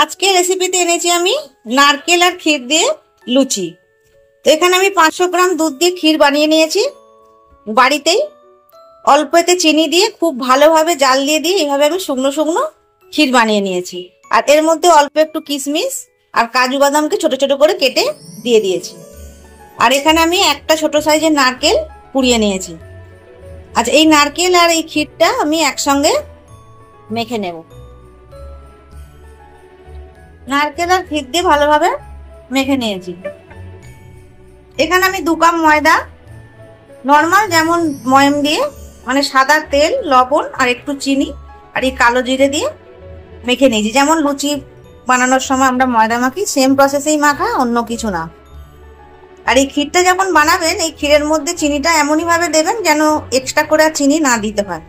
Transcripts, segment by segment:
আজকে রেসিপিতে এনেছি আমি নারকেল আর ক্ষীর দিয়ে লুচি। তো এখানে আমি 500 গ্রাম দুধ দিয়ে ক্ষীর বানিয়ে নিয়েছি বাড়িতেই। অল্প এতে চিনি দিয়ে খুব ভালোভাবে জাল দিয়ে এইভাবে আমি শুকনো শুকনো ক্ষীর বানিয়ে নিয়েছি। আর এর মধ্যে অল্প একটু কিশমিশ আর কাজু বাদামকে ছোট ছোট করে কেটে দিয়ে দিয়েছি। আর এখানে আমি একটা ছোট সাইজের নারকেল পুড়িয়ে নিয়েছি। আচ্ছা, এই নারকেল আর এই ক্ষীরটা আমি একসঙ্গে মেখে নেব। নারকেল আর ক্ষীর দিয়ে ভালোভাবে মেখে নিয়েছি। এখানে আমি 2 কাপ ময়দা নর্মাল যেমন ময়াম দিয়ে মানে সাদা তেল, লবণ আর একটু চিনি আর এই কালো জিরে দিয়ে মেখে নিয়েছি। যেমন লুচি বানানোর সময় আমরা ময়দা মাখি, সেম প্রসেসেই মাখা, অন্য কিছু না। আর এই ক্ষীরটা যখন বানাবেন এই ক্ষীরের মধ্যে চিনিটা এমনই ভাবে দেবেন যেন এক্সট্রা করে আর চিনি না দিতে হয়।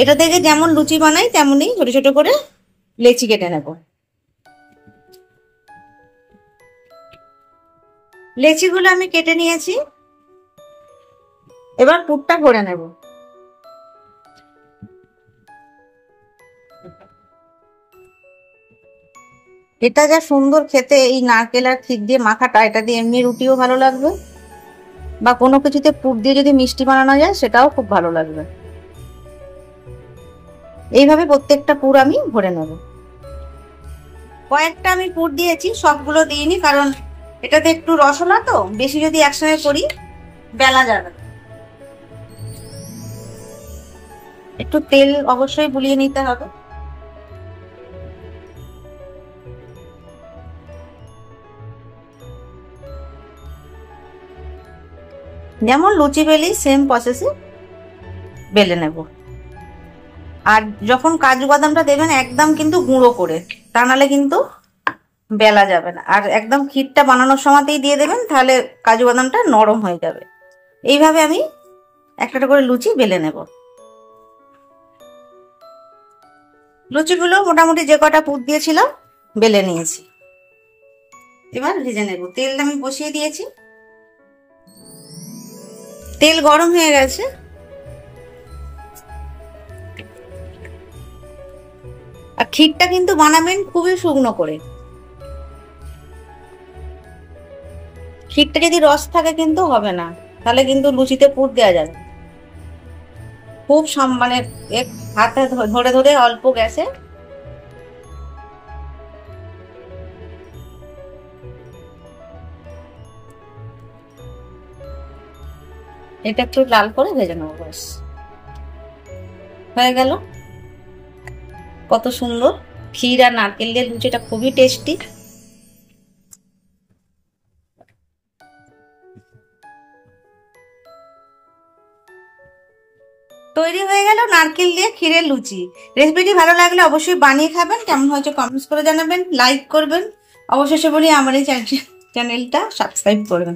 এটা থেকে যেমন লুচি বানাই তেমনই ছোট ছোট করে লেচি কেটে নেব। লেচিগুলো আমি কেটে নিয়েছি, এবার পুরটা ভরে নেব। এটা যা সুন্দর খেতে, এই নারকেল আর ক্ষীর দিয়ে মাখাটা, এটা দিয়ে এমনি রুটিও ভালো লাগবে, বা কোনো কিছুতে পুর দিয়ে যদি মিষ্টি বানানো যায় সেটাও খুব ভালো লাগবে। এইভাবে প্রত্যেকটা পুর আমি ভরে নেব। কয়েকটা আমি পুর দিয়েছি, সবগুলো দিইনি, কারণ এটাতে একটু রসলা তো, বেশি যদি একসঙ্গে করি বেলা যাবে। একটু তেল অবশ্যই বুলিয়ে নিতে হবে। যেমন লুচি বেলি সেম প্রসেসে বেলে নেব। আর যখন কাজু বাদামটা দেবেন একদম কিন্তু গুঁড়ো করে, তা নাহলে কিন্তু বেলা যাবে না। আর একদম ক্ষীরটা বানানোর সময়তেই দিয়ে দেবেন, তাহলে কাজু বাদামটা নরম হয়ে যাবে। এইভাবে আমি একটা করে লুচি বেলে নেব। লুচিগুলো মোটামুটি যে কটা পুর দিয়েছিলাম বেলে নিয়েছি। এবার ভেজে নেব। তেলটা আমি বসিয়ে দিয়েছি, তেল গরম হয়ে গেছে। আর ক্ষীরটা কিন্তু বানাবেন খুবই শুকনো করে। ক্ষীরটা যদি রস থাকে কিন্তু হবে না, তাহলে কিন্তু লুচিতে পুর দেওয়া যাবে। খুব মানে হাতে ধরে ধরে অল্প গ্যাসে এটা একটু লাল করে ভেজে নেবো। ব্যাস হয়ে গেল। কত সুন্দর ক্ষীর আর নারকেল দিয়ে লুচিটা, খুবই টেস্টি। তৈরি হয়ে গেল নারকেল দিয়ে ক্ষীরের লুচি। রেসিপিটি ভালো লাগলে অবশ্যই বানিয়ে খাবেন। কেমন হয়েছে কমেন্টস করে জানাবেন, লাইক করবেন। অবশেষে বলি আমার এই চ্যানেলটা সাবস্ক্রাইব করবেন।